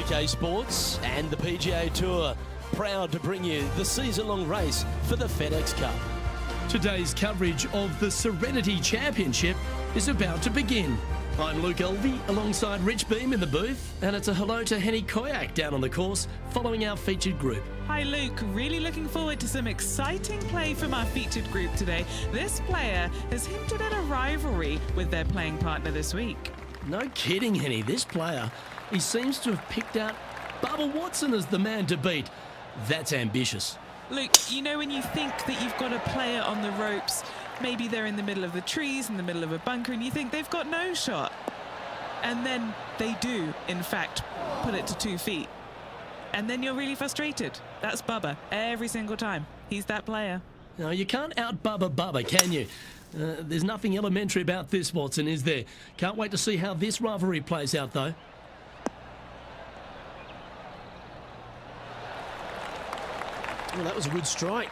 Pga Sports and the PGA Tour proud to bring you the season-long race for the FedEx Cup. Today's coverage of the Serenity Championship is about to begin. I'm Luke Elvey alongside Rich Beam in the booth, and it's a hello to Henny Koyak down on the course following our featured group. Hi Luke, really looking forward to some exciting play from our featured group today. This player has hinted at a rivalry with their playing partner this week. No kidding, Henny. This player, he seems to have picked out Bubba Watson as the man to beat. That's ambitious. Luke, you know when you think that you've got a player on the ropes, maybe they're in the middle of the trees, in the middle of a bunker, and you think they've got no shot. And then they do, in fact, put it to 2 feet. And then you're really frustrated. That's Bubba, every single time. He's that player. No, you can't out-Bubba Bubba, can you? There's nothing elementary about this, Watson, is there? Can't wait to see how this rivalry plays out, though. Well, that was a good strike.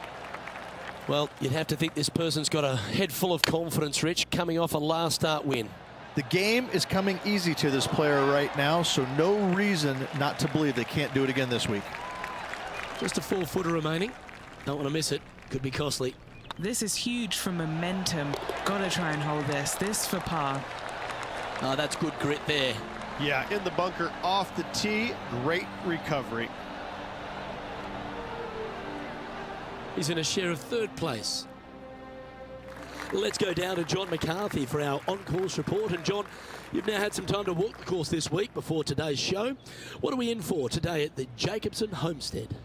Well, you'd have to think this person's got a head full of confidence, Rich, coming off a last start win. The game is coming easy to this player right now, so no reason not to believe they can't do it again this week. Just a 4-footer remaining. Don't want to miss it. Could be costly. This is huge for momentum. Gotta try and hold this. This for par. Oh, that's good grit there. Yeah, in the bunker off the tee. Great recovery. He's in a share of 3rd place. Let's go down to John McCarthy for our on-course report. And John, you've now had some time to walk the course this week before today's show. What are we in for today at the Jacobson Homestead?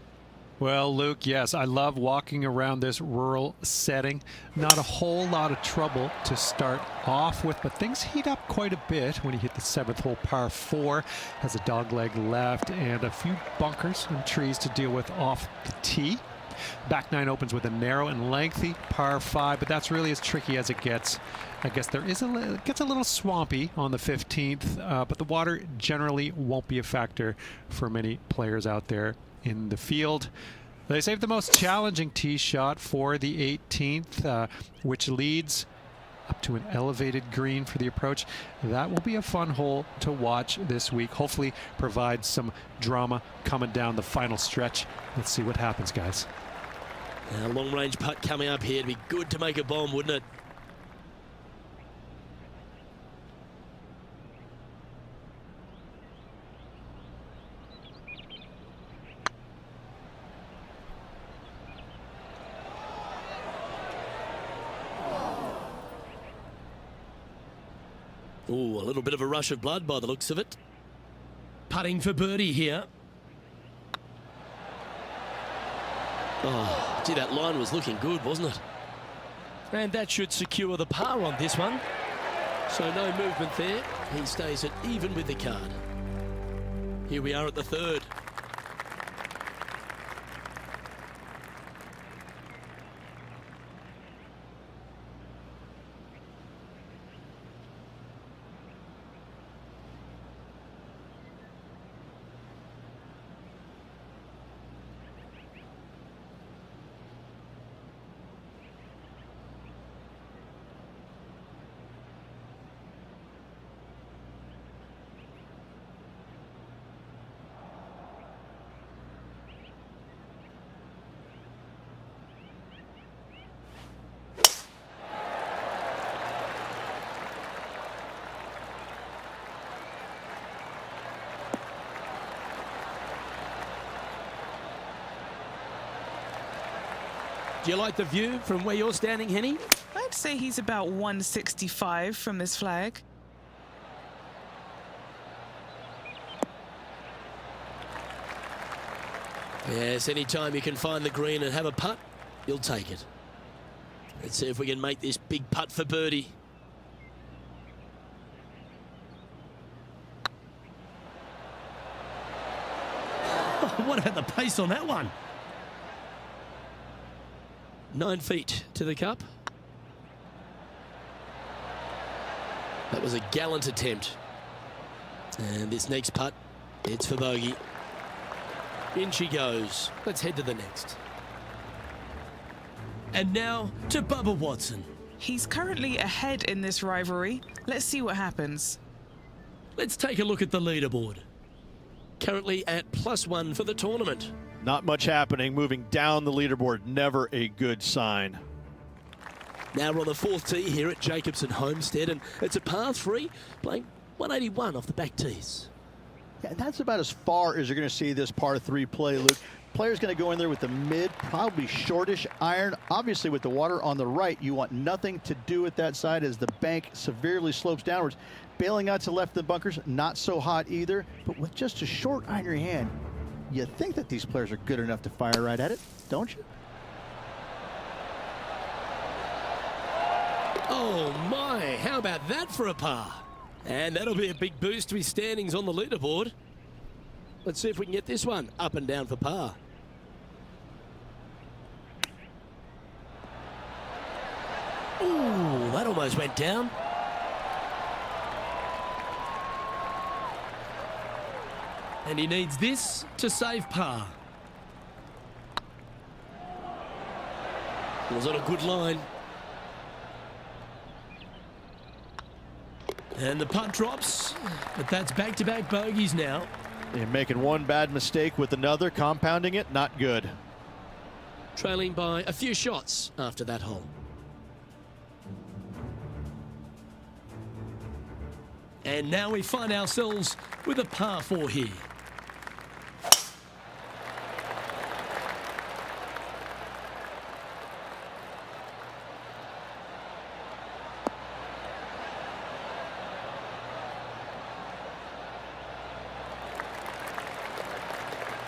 Well, Luke, yes, I love walking around this rural setting. Not a whole lot of trouble to start off with, but things heat up quite a bit when you hit the 7th hole, par 4. Has a dogleg left and a few bunkers and trees to deal with off the tee. Back 9 opens with a narrow and lengthy par 5, but that's really as tricky as it gets. I guess there is it gets a little swampy on the 15th, but the water generally won't be a factor for many players out there in the field. They saved the most challenging tee shot for the 18th, which leads up to an elevated green for the approach. That will be a fun hole to watch this week. Hopefully provide some drama coming down the final stretch. Let's see what happens, guys. A long-range putt coming up here. It'd be good to make a bomb, wouldn't it? Ooh, a little bit of a rush of blood by the looks of it. Putting for birdie here. Oh, gee, that line was looking good, wasn't it? And that should secure the par on this one. So no movement there. He stays at even with the card. Here we are at the 3rd. Do you like the view from where you're standing, Henny? I'd say he's about 165 from this flag. Yes, anytime you can find the green and have a putt, you'll take it. Let's see if we can make this big putt for birdie. What about the pace on that one? 9 feet to the cup. That was a gallant attempt. And this next putt, it's for bogey. In she goes. Let's head to the next. And now to Bubba Watson. He's currently ahead in this rivalry. Let's see what happens. Let's take a look at the leaderboard. Currently at +1 for the tournament. Not much happening. Moving down the leaderboard, never a good sign. Now we're on the 4th tee here at Jacobson Homestead, and it's a par 3, playing 181 off the back tees. Yeah, that's about as far as you're going to see this par 3 play, Luke. Player's going to go in there with the mid, probably shortish iron. Obviously, with the water on the right, you want nothing to do with that side as the bank severely slopes downwards. Bailing out to left of the bunkers, not so hot either. But with just a short iron in your hand, you think that these players are good enough to fire right at it, don't you? Oh my, how about that for a par? And that'll be a big boost to his standings on the leaderboard. Let's see if we can get this one up and down for par. Ooh, that almost went down. And he needs this to save par. It was on a good line. And the putt drops, but that's back-to-back bogeys now. And making one bad mistake with another, compounding it, not good. Trailing by a few shots after that hole. And now we find ourselves with a par 4 here.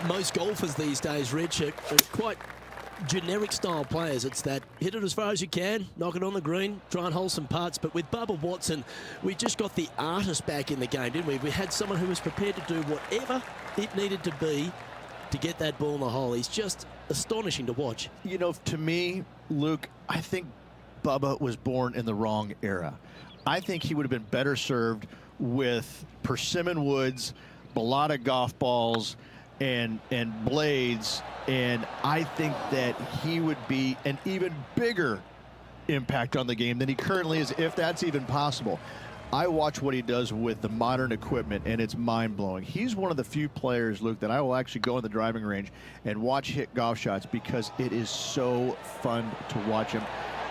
Most golfers these days, Rich, are quite generic style players. It's that hit it as far as you can, knock it on the green, try and hold some putts. But with Bubba Watson, we just got the artist back in the game, didn't we? We had someone who was prepared to do whatever it needed to be to get that ball in the hole. He's just astonishing to watch. You know, to me, Luke, I think Bubba was born in the wrong era. I think he would have been better served with persimmon woods, Balata golf balls, and blades, and I think that he would be an even bigger impact on the game than he currently is, if that's even possible. I watch what he does with the modern equipment, and it's mind-blowing. He's one of the few players, Luke, that I will actually go in the driving range and watch hit golf shots because it is so fun to watch him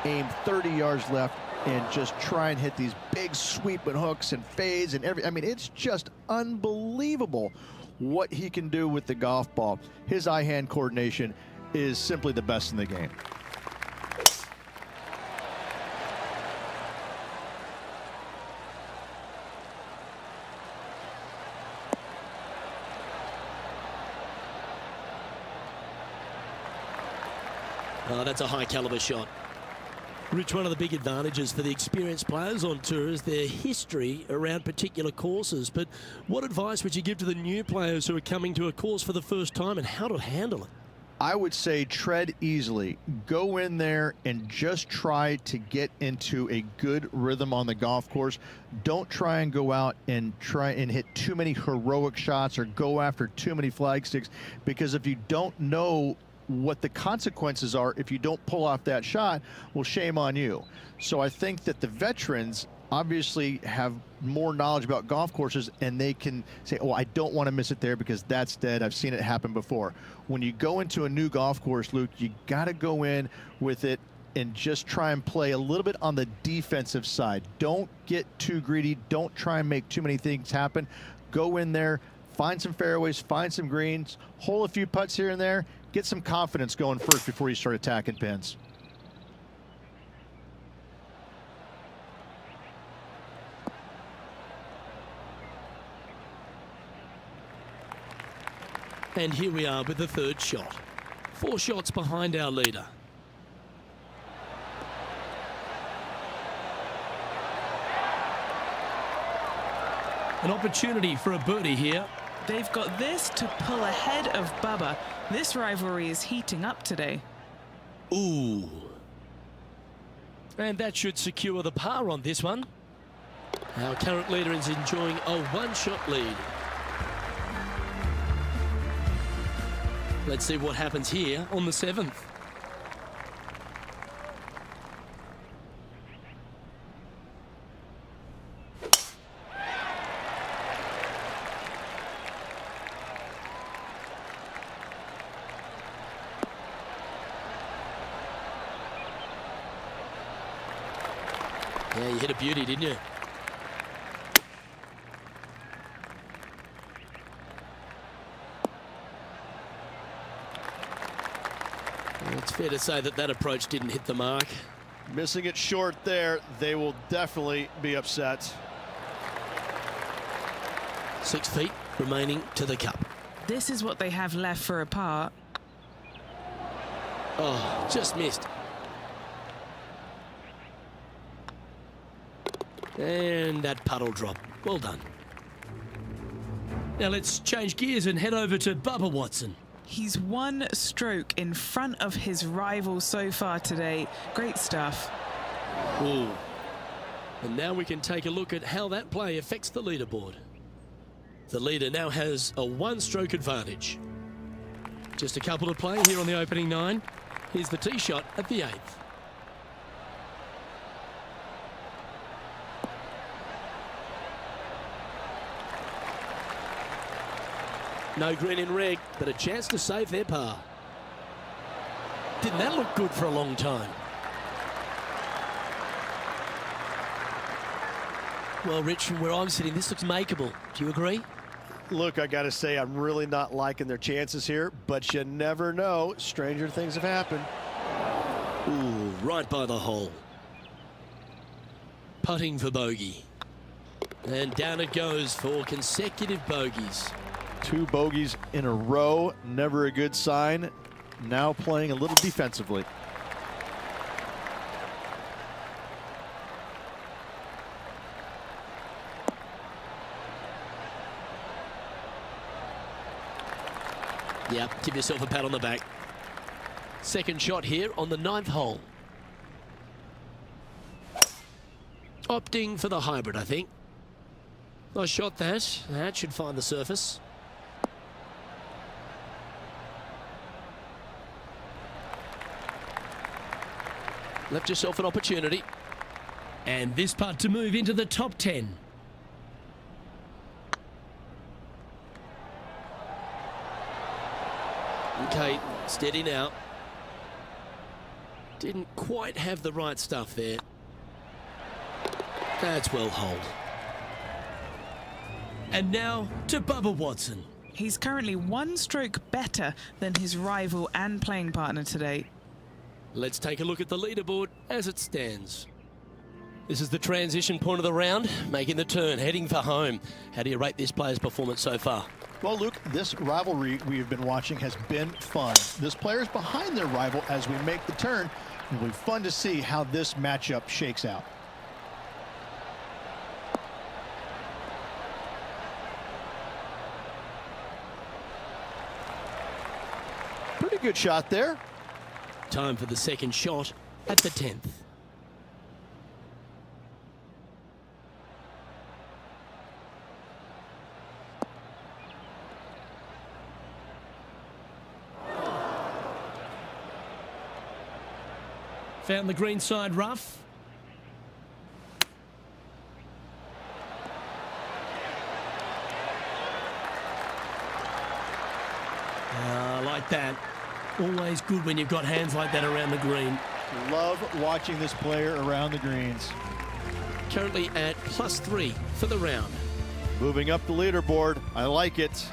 aim 30 yards left and just try and hit these big sweeping hooks and fades and I mean, it's just unbelievable what he can do with the golf ball. His eye-hand coordination is simply the best in the game. Oh, that's a high caliber shot. Rich, one of the big advantages for the experienced players on tour is their history around particular courses. But what advice would you give to the new players who are coming to a course for the first time and how to handle it? I would say tread easily. Go in there and just try to get into a good rhythm on the golf course. Don't try and go out and try and hit too many heroic shots or go after too many flag sticks, because if you don't know what the consequences are if you don't pull off that shot, well, shame on you. So I think that the veterans obviously have more knowledge about golf courses, and they can say, oh, I don't want to miss it there because that's dead. I've seen it happen before. When you go into a new golf course, Luke, you got to go in with it and just try and play a little bit on the defensive side. Don't get too greedy. Don't try and make too many things happen. Go in there, find some fairways, find some greens, hole a few putts here and there, get some confidence going first before you start attacking pins. And here we are with the third shot. 4 shots behind our leader. An opportunity for a birdie here. They've got this to pull ahead of Bubba. This rivalry is heating up today. Ooh. And that should secure the par on this one. Our current leader is enjoying a 1-shot lead. Let's see what happens here on the 7th. Yeah, you hit a beauty, didn't you? It's fair to say that approach didn't hit the mark. Missing it short there, they will definitely be upset. 6 feet remaining to the cup. This is what they have left for a par. Oh, just missed. And that puddle drop. Well done. Now let's change gears and head over to Bubba Watson. He's 1 stroke in front of his rival so far today. Great stuff. Ooh. And now we can take a look at how that play affects the leaderboard. The leader now has a 1-stroke advantage. Just a couple to play here on the opening 9. Here's the tee shot at the 8th. No green in red, but a chance to save their par. Didn't that look good for a long time? Well, Rich, from where I'm sitting, this looks makeable. Do you agree? Look, I got to say, I'm really not liking their chances here, but you never know. Stranger things have happened. Ooh, right by the hole. Putting for bogey. And down it goes for consecutive bogeys. 2 bogeys in a row, never a good sign. Now playing a little defensively. Yep, give yourself a pat on the back. Second shot here on the 9th hole. Opting for the hybrid, I think. Nice shot that. That should find the surface. Left yourself an opportunity. And this putt to move into the top 10. Okay, steady now. Didn't quite have the right stuff there. That's well holed. And now to Bubba Watson. He's currently 1 stroke better than his rival and playing partner today. Let's take a look at the leaderboard as it stands. This is the transition point of the round, making the turn, heading for home. How do you rate this player's performance so far? Well, Luke, this rivalry we've been watching has been fun. This player's behind their rival as we make the turn. It'll be fun to see how this matchup shakes out. Pretty good shot there. Time for the second shot at the 10th. Found the green side rough. I like that. Always good when you've got hands like that around the green. Love watching this player around the greens. Currently at +3 for the round. Moving up the leaderboard. I like it.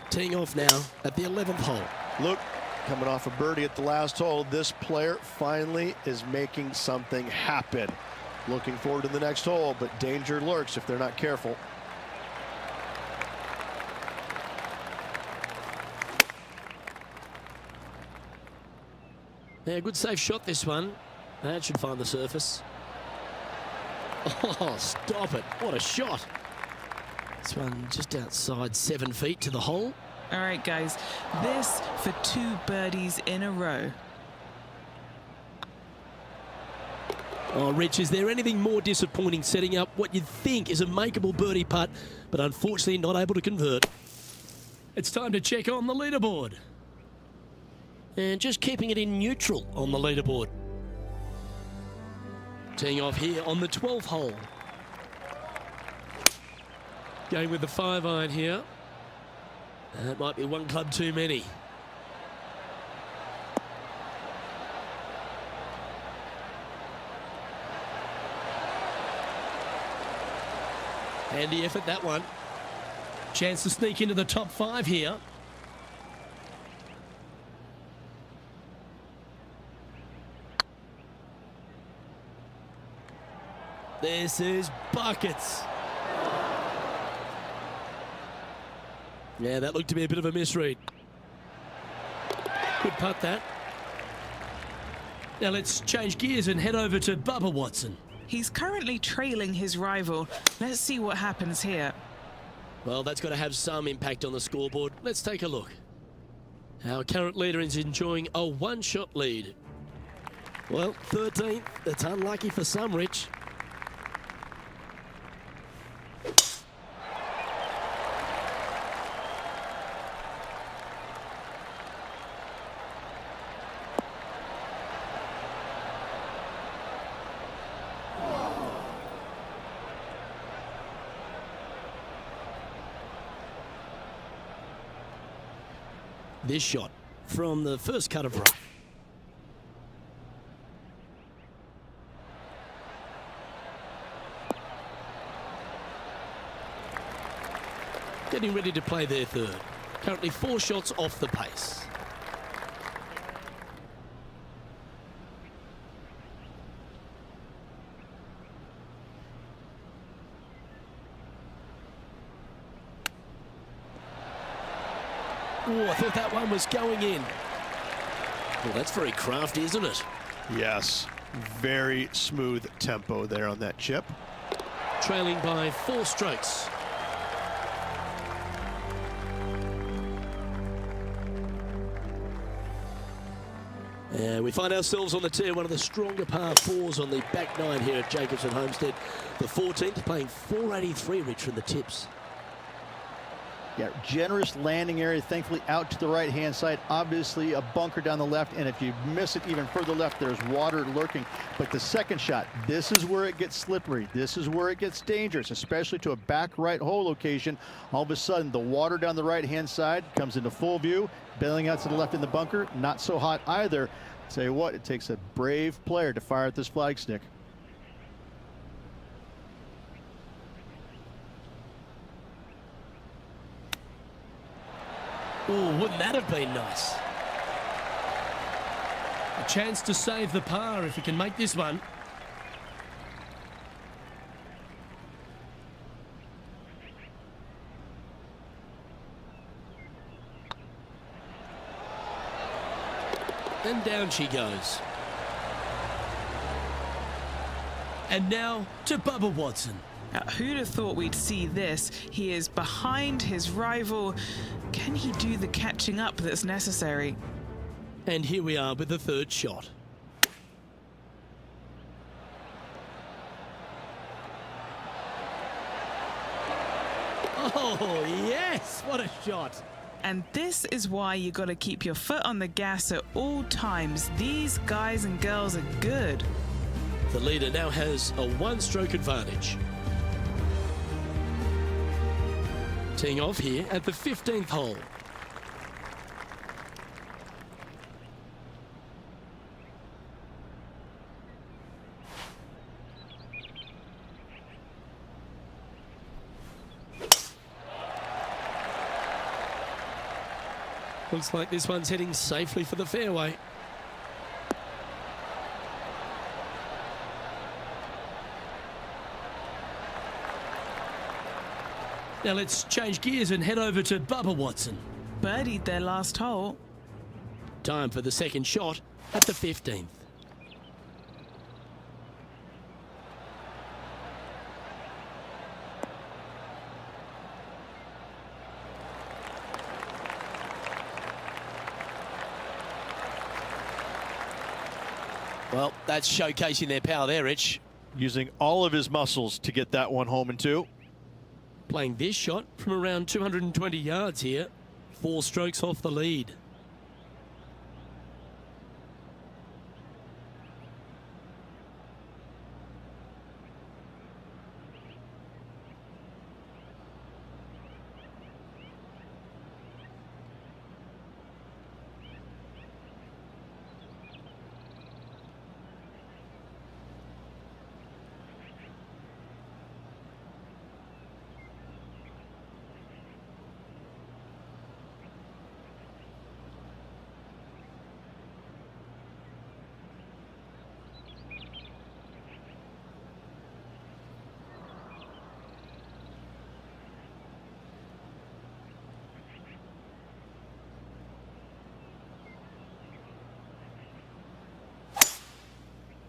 Teeing off now at the 11th hole. Look, coming off a birdie at the last hole, this player finally is making something happen. Looking forward to the next hole, but danger lurks if they're not careful. Yeah, good safe shot this one. That should find the surface. Oh, stop it. What a shot. This one just outside 7 feet to the hole. All right, guys, this for 2 birdies in a row. Oh, Rich, is there anything more disappointing setting up what you'd think is a makeable birdie putt, but unfortunately not able to convert? It's time to check on the leaderboard. And just keeping it in neutral on the leaderboard. Teeing off here on the 12th hole. Going with the 5-iron here. That might be one club too many. Handy effort, that one. Chance to sneak into the top 5 here. This is buckets. Yeah, that looked to be a bit of a misread. Good putt, that. Now let's change gears and head over to Bubba Watson. He's currently trailing his rival. Let's see what happens here. Well, that's got to have some impact on the scoreboard. Let's take a look. Our current leader is enjoying a 1-shot lead. Well, 13th. That's unlucky for some, Rich. This shot from the first cut of rough. Getting ready to play their third. Currently 4 shots off the pace. Oh, I thought that one was going in. Well, that's very crafty, isn't it? Yes, very smooth tempo there on that chip. Trailing by 4 strokes. And we find ourselves on the tee, one of the stronger par 4s on the back 9 here at Jacobson Homestead. The 14th playing 483, Rich, from the tips. Yeah, generous landing area, thankfully out to the right-hand side. Obviously a bunker down the left, and if you miss it even further left, there's water lurking. But the second shot, this is where it gets slippery. This is where it gets dangerous, especially to a back right hole location. All of a sudden, the water down the right-hand side comes into full view, bailing out to the left in the bunker. Not so hot either. Tell you what, it takes a brave player to fire at this flagstick. Oh, wouldn't that have been nice? A chance to save the par if he can make this one. And down she goes. And now to Bubba Watson. Now, who'd have thought we'd see this? He is behind his rival. Can he do the catching up that's necessary? And here we are with the 3rd shot. Oh, yes! What a shot! And this is why you got to keep your foot on the gas at all times. These guys and girls are good. The leader now has a 1-stroke advantage. Teeing off here at the 15th hole. Looks like this one's heading safely for the fairway. Now let's change gears and head over to Bubba Watson. Birdied their last hole. Time for the second shot at the 15th. Well, that's showcasing their power there, Rich. Using all of his muscles to get that one home and two. Playing this shot from around 220 yards here. 4 strokes off the lead.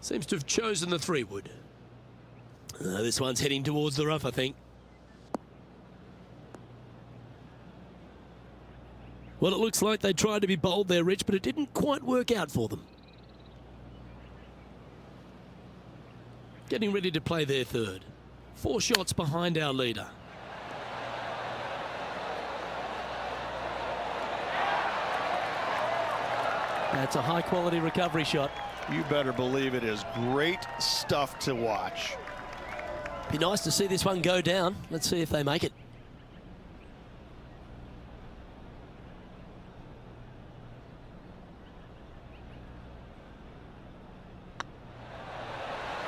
Seems to have chosen the 3-wood. This one's heading towards the rough, I think. Well, it looks like they tried to be bold there, Rich, but it didn't quite work out for them. Getting ready to play their third. 4 shots behind our leader. That's a high-quality recovery shot. You better believe it is great stuff to watch. Be nice to see this one go down. Let's see if they make it.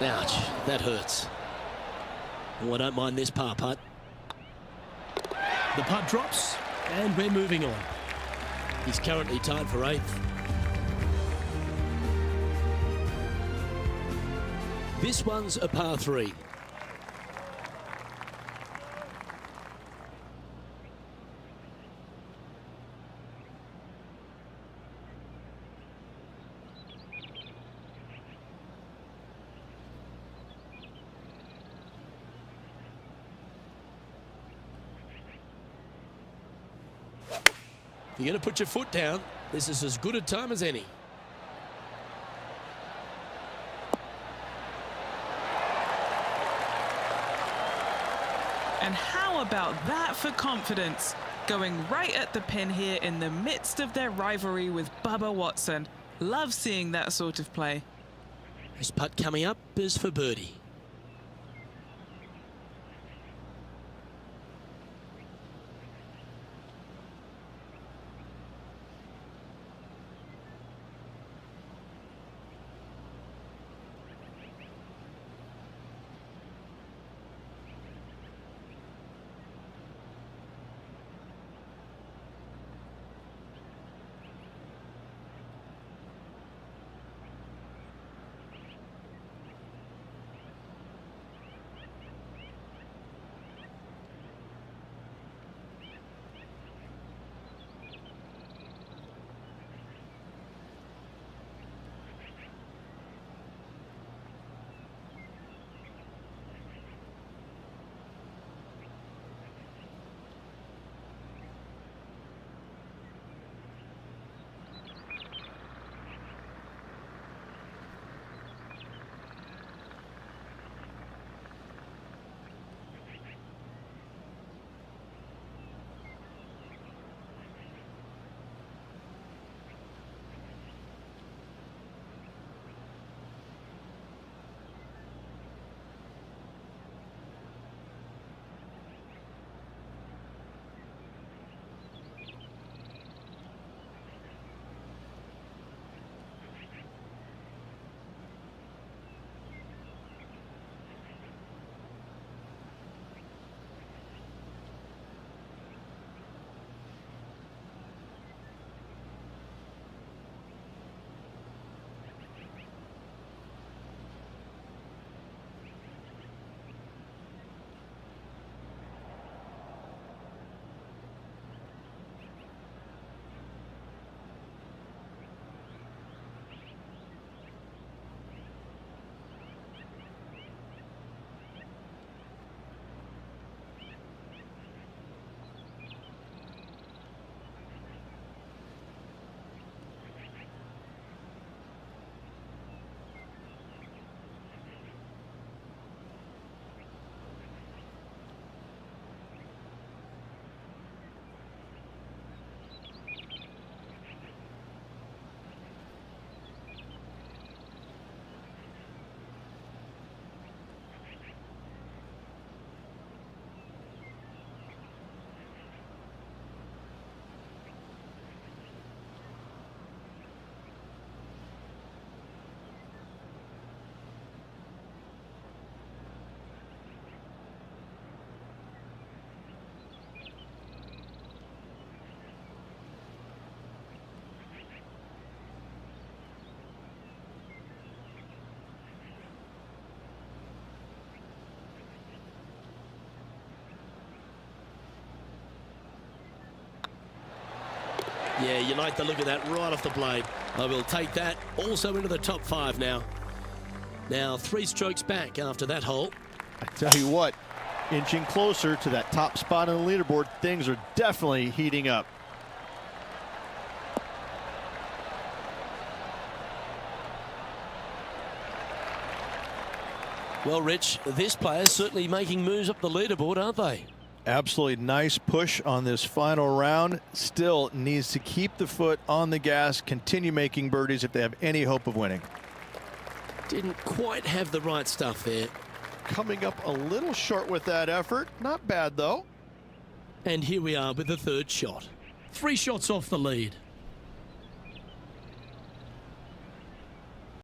Ouch, that hurts. Oh, I don't mind this par putt. The putt drops, and we're moving on. He's currently tied for 8th. This one's a par 3. If you're going to put your foot down, this is as good a time as any. And how about that for confidence? Going right at the pin here in the midst of their rivalry with Bubba Watson. Love seeing that sort of play. This putt coming up is for birdie. Yeah, you like the look of that right off the blade. I will take that also into the top 5 now. Now 3 strokes back after that hole. I tell you what, inching closer to that top spot on the leaderboard, things are definitely heating up. Well, Rich, this player's certainly making moves up the leaderboard, aren't they? Absolutely nice push on this final round. Still needs to keep the foot on the gas, continue making birdies if they have any hope of winning. Didn't quite have the right stuff there. Coming up a little short with that effort. Not bad, though. And here we are with the 3rd shot. 3 shots off the lead.